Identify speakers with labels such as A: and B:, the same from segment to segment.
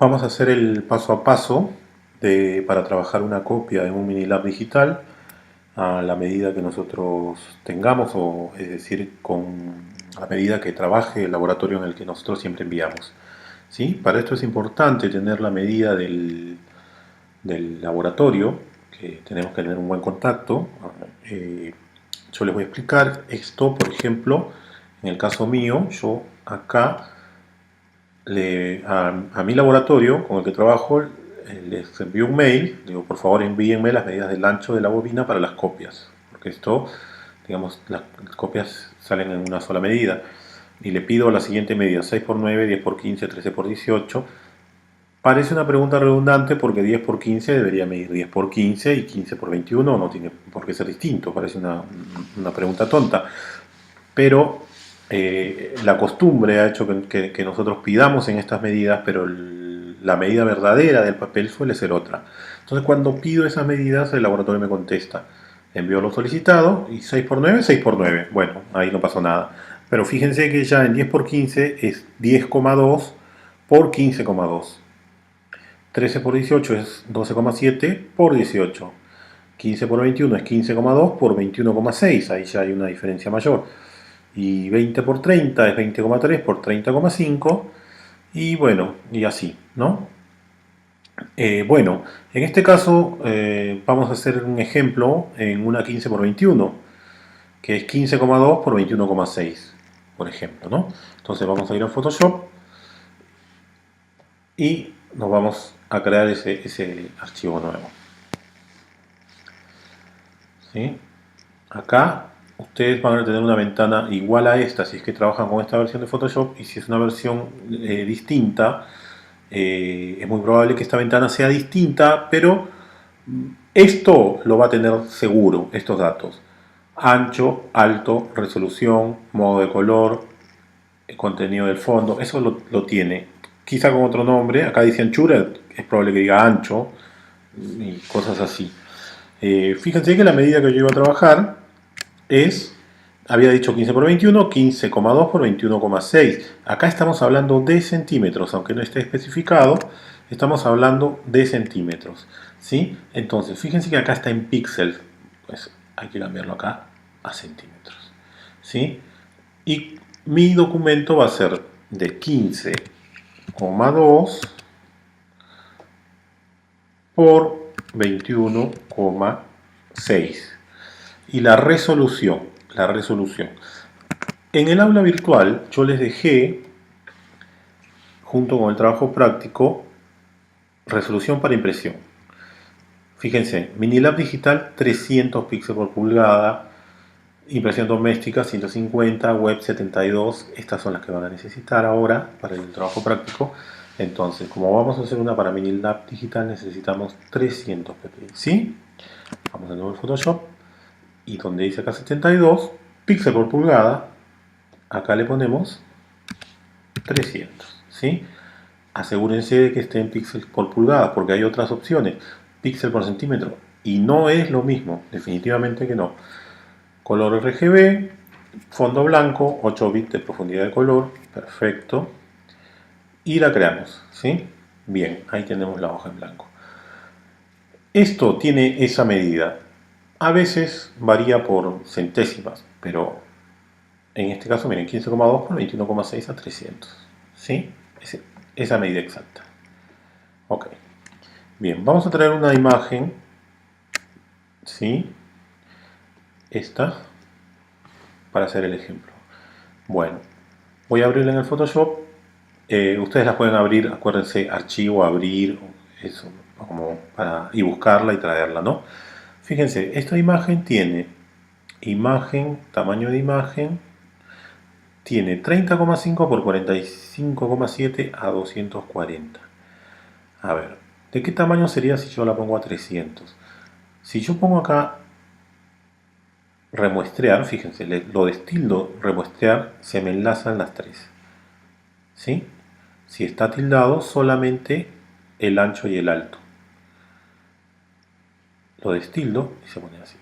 A: Vamos a hacer el paso a paso para trabajar una copia en un Minilab digital a la medida que nosotros tengamos, o es decir, a medida que trabaje el laboratorio en el que nosotros siempre enviamos. ¿Sí? Para esto es importante tener la medida del laboratorio, que tenemos que tener un buen contacto. Eh, yo les voy a explicar esto, por ejemplo, en el caso mío, yo acá a mi laboratorio con el que trabajo les envío un mail, digo por favor envíenme las medidas del ancho de la bobina para las copias, porque esto, digamos, las copias salen en una sola medida, y le pido la siguiente medida: 6 por 9, 10 por 15, 13 por 18. Parece una pregunta redundante porque 10 por 15 debería medir 10 por 15 y 15 por 21 no tiene por qué ser distinto, parece una pregunta tonta, pero la costumbre ha hecho que nosotros pidamos en estas medidas, pero la medida verdadera del papel suele ser otra. Entonces cuando pido esas medidas, el laboratorio me contesta: envió lo solicitado y 6 por 9, 6 por 9. Bueno, ahí no pasó nada. Pero fíjense que ya en 10 por 15 es 10,2 por 15,2. 13 por 18 es 12,7 por 18. 15 por 21 es 15,2 por 21,6. Ahí ya hay una diferencia mayor. Y 20 por 30 es 20,3 por 30,5. Y bueno, y así, ¿no? Bueno, en este caso vamos a hacer un ejemplo en una 15 por 21, que es 15,2 por 21,6, por ejemplo, ¿no? Entonces vamos a ir a Photoshop y nos vamos a crear ese archivo nuevo. ¿Sí? Acá ustedes van a tener una ventana igual a esta si es que trabajan con esta versión de Photoshop, y si es una versión distinta, es muy probable que esta ventana sea distinta, pero esto lo va a tener seguro, estos datos: ancho, alto, resolución, modo de color, el contenido del fondo, eso lo tiene. Quizá con otro nombre, acá dice anchura, es probable que diga ancho y cosas así. Fíjense que la medida que yo iba a trabajar había dicho 15 por 21, 15,2 por 21,6. Acá estamos hablando de centímetros, aunque no esté especificado, estamos hablando de centímetros. ¿Sí? Entonces, fíjense que acá está en píxeles, pues hay que cambiarlo acá a centímetros. ¿Sí? Y mi documento va a ser de 15,2 por 21,6. Y la resolución. En el aula virtual yo les dejé, junto con el trabajo práctico, resolución para impresión. Fíjense, Minilab digital 300 píxeles por pulgada, impresión doméstica 150, web 72. Estas son las que van a necesitar ahora para el trabajo práctico. Entonces, como vamos a hacer una para Minilab digital, necesitamos 300 ppi. ¿Sí? Vamos de nuevo al Photoshop y donde dice acá 72 píxeles por pulgada, acá le ponemos 300. ¿Sí? Asegúrense de que esté en píxeles por pulgada, porque hay otras opciones: píxel por centímetro, y no es lo mismo, definitivamente que no. Color RGB, fondo blanco, 8 bits de profundidad de color, perfecto. Y la creamos, ¿sí? Bien, ahí tenemos la hoja en blanco. Esto tiene esa medida. A veces varía por centésimas, pero en este caso, miren, 15,2 por 21,6 a 300. ¿Sí? Esa medida exacta. Ok. Bien, vamos a traer una imagen. ¿Sí? Esta, para hacer el ejemplo. Bueno, voy a abrirla en el Photoshop. Ustedes la pueden abrir, acuérdense, archivo, abrir, eso, como y buscarla y traerla, ¿no? Fíjense, esta imagen tiene tamaño de imagen, tiene 30,5 por 45,7 a 240. A ver, ¿de qué tamaño sería si yo la pongo a 300? Si yo pongo acá remuestrear, fíjense, lo de tildo remuestrear se me enlazan las tres. ¿Sí? Si está tildado, solamente el ancho y el alto. Lo destildo y se pone así.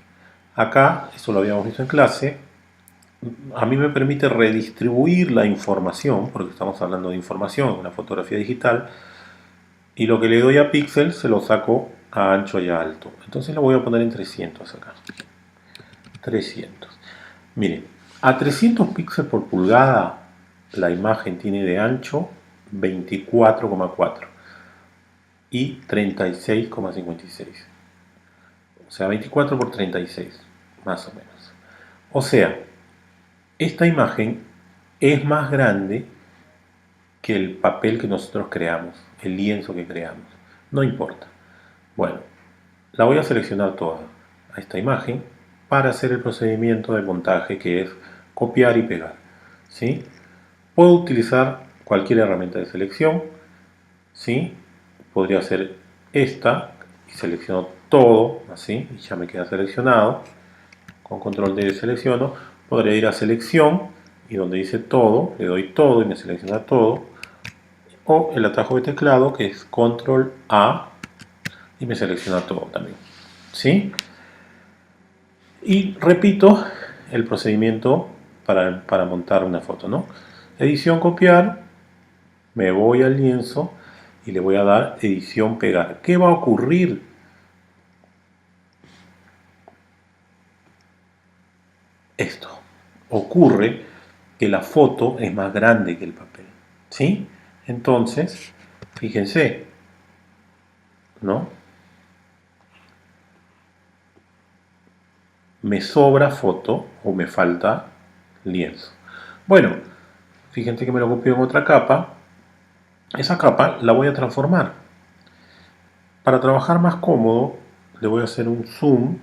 A: Acá, esto lo habíamos visto en clase, a mí me permite redistribuir la información, porque estamos hablando de información, una fotografía digital. Y lo que le doy a píxel se lo saco a ancho y a alto. Entonces lo voy a poner en 300 acá. 300. Miren, a 300 píxeles por pulgada la imagen tiene de ancho 24,4 y 36,56. O sea, 24 por 36, más o menos. O sea, esta imagen es más grande que el papel que nosotros creamos, el lienzo que creamos. No importa. Bueno, la voy a seleccionar toda a esta imagen para hacer el procedimiento de montaje, que es copiar y pegar. ¿Sí? Puedo utilizar cualquier herramienta de selección. ¿Sí? Podría ser esta y selecciono todo así y ya me queda seleccionado. Con control D selecciono. Podría ir a selección y donde dice todo, le doy todo y me selecciona todo. O el atajo de teclado, que es control A y me selecciona todo también. ¿Sí? Y repito el procedimiento para montar una foto, ¿no? Edición copiar, me voy al lienzo y le voy a dar edición pegar. ¿Qué va a ocurrir? Esto. Ocurre que la foto es más grande que el papel. ¿Sí? Entonces, fíjense, ¿no? Me sobra foto o me falta lienzo. Bueno, fíjense que me lo copio en otra capa. Esa capa la voy a transformar. Para trabajar más cómodo, le voy a hacer un zoom,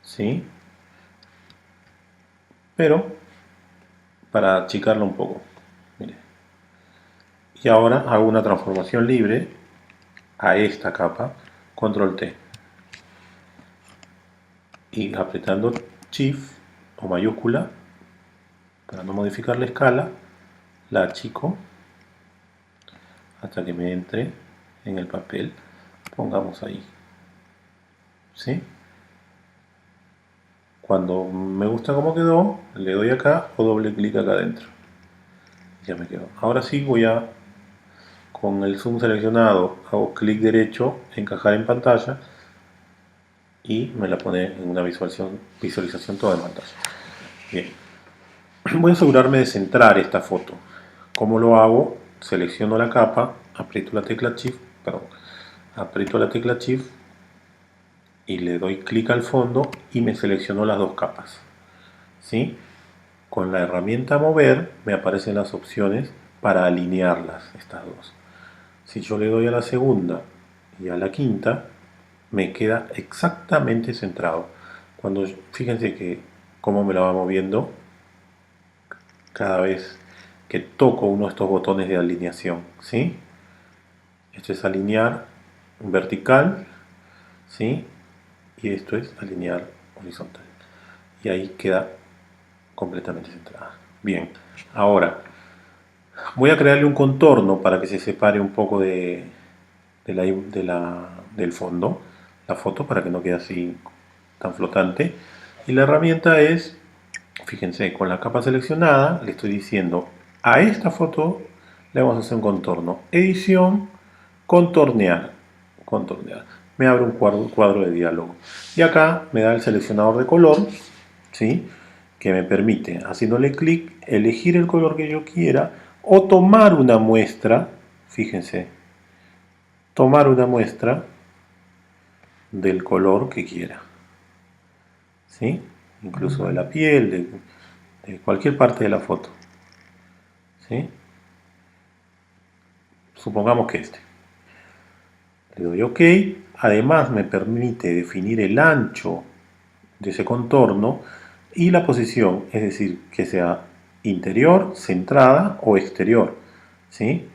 A: ¿sí? Pero para achicarlo un poco. Mire. Y ahora hago una transformación libre a esta capa, control T. Y apretando Shift o mayúscula, para no modificar la escala, la achico hasta que me entre en el papel. Pongamos ahí. ¿Sí? Cuando me gusta cómo quedó, le doy acá o doble clic acá adentro. Ya me quedó. Ahora sí voy a, con el zoom seleccionado, hago clic derecho, encajar en pantalla y me la pone en una visualización toda en pantalla. Bien. Voy a asegurarme de centrar esta foto. ¿Cómo lo hago? Selecciono la capa, aprieto la tecla Shift, y le doy clic al fondo y me selecciono las dos capas. ¿Sí? Con la herramienta mover me aparecen las opciones para alinearlas, estas dos. Si yo le doy a la segunda y a la quinta, me queda exactamente centrado. Cuando, fíjense que cómo me la va moviendo cada vez que toco uno de estos botones de alineación. ¿Sí? Esto es alinear vertical, ¿sí? Y esto es alinear horizontal. Y ahí queda completamente centrada. Bien, ahora voy a crearle un contorno para que se separe un poco del fondo, la foto, para que no quede así tan flotante. Y la herramienta es, fíjense, con la capa seleccionada le estoy diciendo a esta foto le vamos a hacer un contorno. Edición, contornear. Contornear. Me abre un cuadro de diálogo. Y acá me da el seleccionador de color, ¿sí? Que me permite, haciéndole clic, elegir el color que yo quiera o tomar una muestra, fíjense, tomar una muestra del color que quiera, ¿sí? Incluso de la piel, de cualquier parte de la foto, ¿sí? Supongamos que este. Le doy OK. Además me permite definir el ancho de ese contorno y la posición, es decir, que sea interior, centrada o exterior. ¿Sí?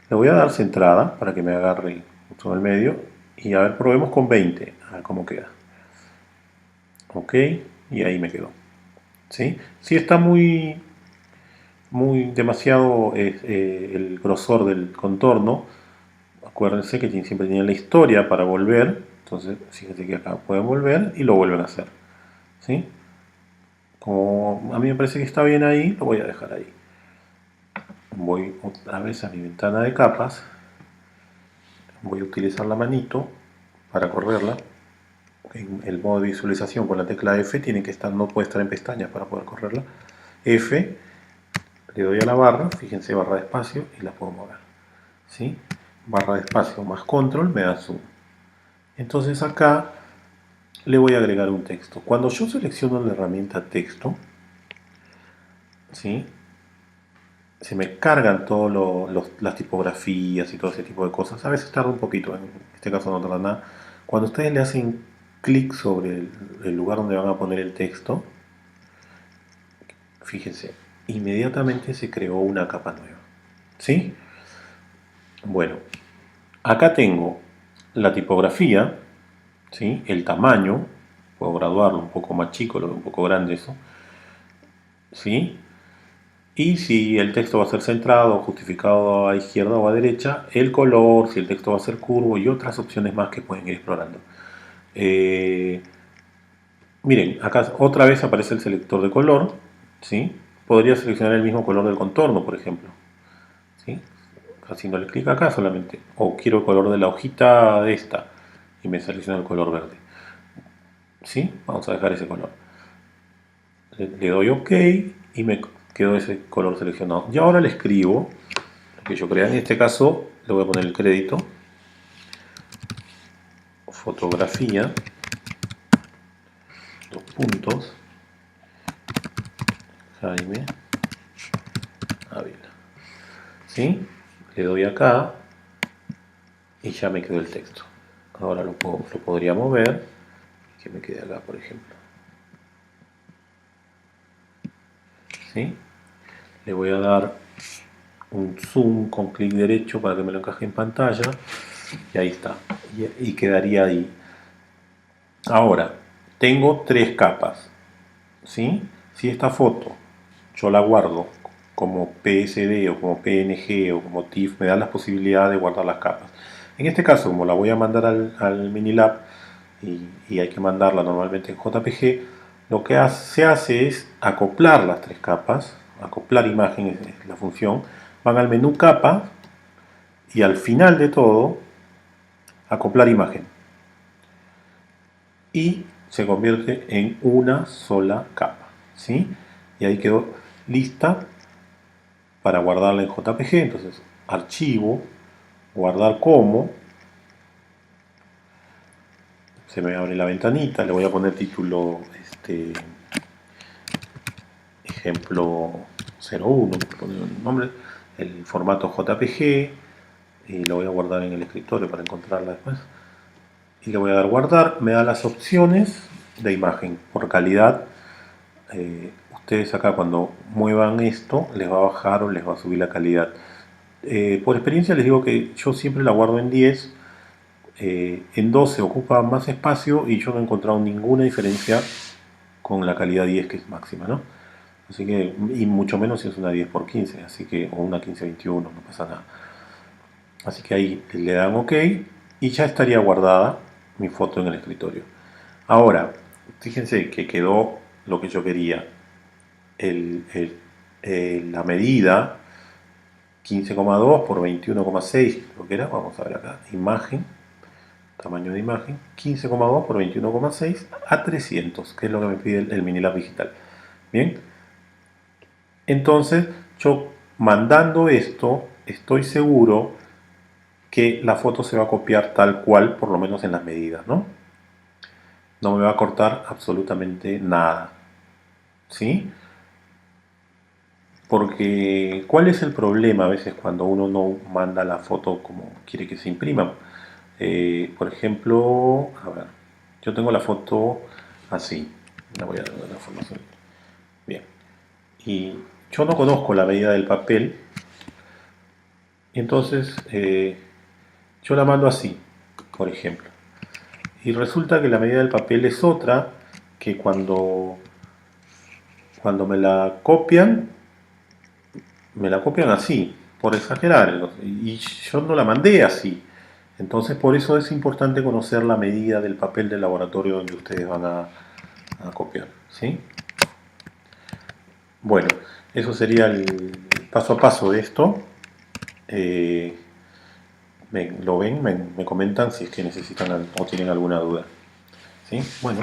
A: Le voy a dar centrada para que me agarre justo en el medio y a ver, probemos con 20, a ver cómo queda. OK, y ahí me quedó. ¿Sí? Si está muy demasiado el grosor del contorno, acuérdense que siempre tienen la historia para volver. Entonces, fíjense que acá pueden volver y lo vuelven a hacer. ¿Sí? Como a mí me parece que está bien ahí, lo voy a dejar ahí. Voy otra vez a mi ventana de capas voy a utilizar la manito para correrla. En el modo de visualización con la tecla F tiene que estar, no puede estar en pestañas para poder correrla. F, le doy a la barra, fíjense, barra de espacio y la puedo mover. ¿Sí? Barra de espacio más control me da zoom. Entonces acá le voy a agregar un texto. Cuando yo selecciono la herramienta texto, ¿sí?, se me cargan todas las tipografías y todo ese tipo de cosas. A veces tarda un poquito, en este caso no tarda nada. Cuando ustedes le hacen clic sobre el lugar donde van a poner el texto, fíjense, inmediatamente se creó una capa nueva. ¿Sí? Bueno, acá tengo la tipografía, ¿sí?, el tamaño, puedo graduarlo un poco más chico, un poco grande eso, ¿sí? Y si el texto va a ser centrado, justificado a izquierda o a derecha, el color, si el texto va a ser curvo y otras opciones más que pueden ir explorando. Miren, acá otra vez aparece el selector de color, ¿sí? Podría seleccionar el mismo color del contorno, por ejemplo, ¿sí?, haciéndole clic acá solamente. O quiero el color de la hojita de esta y me selecciona el color verde. ¿Sí? Vamos a dejar ese color. Le doy OK y me quedó ese color seleccionado. Y ahora le escribo lo que yo crea. En este caso le voy a poner el crédito. Fotografía. Dos puntos. Jaime Ávila. ¿Sí? Le doy acá y ya me quedó el texto. Ahora lo podría mover y que me quede acá, por ejemplo. ¿Sí? Le voy a dar un zoom con clic derecho para que me lo encaje en pantalla y ahí está, y quedaría ahí. Ahora tengo tres capas, ¿sí? Si esta foto yo la guardo como PSD o como PNG o como TIFF, me da la posibilidad de guardar las capas. En este caso, como la voy a mandar al Minilab y hay que mandarla normalmente en JPG, lo que se hace es acoplar las tres capas, acoplar imagen es la función, van al menú capa y al final de todo, acoplar imagen. Y se convierte en una sola capa, ¿sí? Y ahí quedó lista para guardarla en JPG. Entonces, archivo, guardar como, se me abre la ventanita, le voy a poner título, ejemplo 01, por poner un nombre, el formato JPG, y lo voy a guardar en el escritorio para encontrarla después. Y le voy a dar guardar, me da las opciones de imagen por calidad. Ustedes acá cuando muevan esto les va a bajar o les va a subir la calidad. Por experiencia les digo que yo siempre la guardo en 10, en 12 ocupa más espacio y yo no he encontrado ninguna diferencia con la calidad 10 que es máxima, ¿no? Así que, y mucho menos si es una 10x15, así que, o una 1521, no pasa nada. Así que ahí le dan OK y ya estaría guardada mi foto en el escritorio. Ahora, fíjense que quedó lo que yo quería. La medida 15,2 por 21,6, lo que era, vamos a ver acá, imagen, tamaño de imagen, 15,2 por 21,6 a 300, que es lo que me pide el Minilab digital. Bien, entonces yo mandando esto, estoy seguro que la foto se va a copiar tal cual, por lo menos en las medidas, ¿no? No me va a cortar absolutamente nada, ¿sí? Porque, ¿cuál es el problema a veces cuando uno no manda la foto como quiere que se imprima? Por ejemplo, a ver, yo tengo la foto así, la voy a dar la información. Bien, y yo no conozco la medida del papel, entonces yo la mando así, por ejemplo. Y resulta que la medida del papel es otra que cuando me la copian así, por exagerar, y yo no la mandé así. Entonces por eso es importante conocer la medida del papel del laboratorio donde ustedes van a copiar, ¿sí? Bueno, eso sería el paso a paso de esto. lo ven, me comentan si es que necesitan o tienen alguna duda. ¿Sí? Bueno,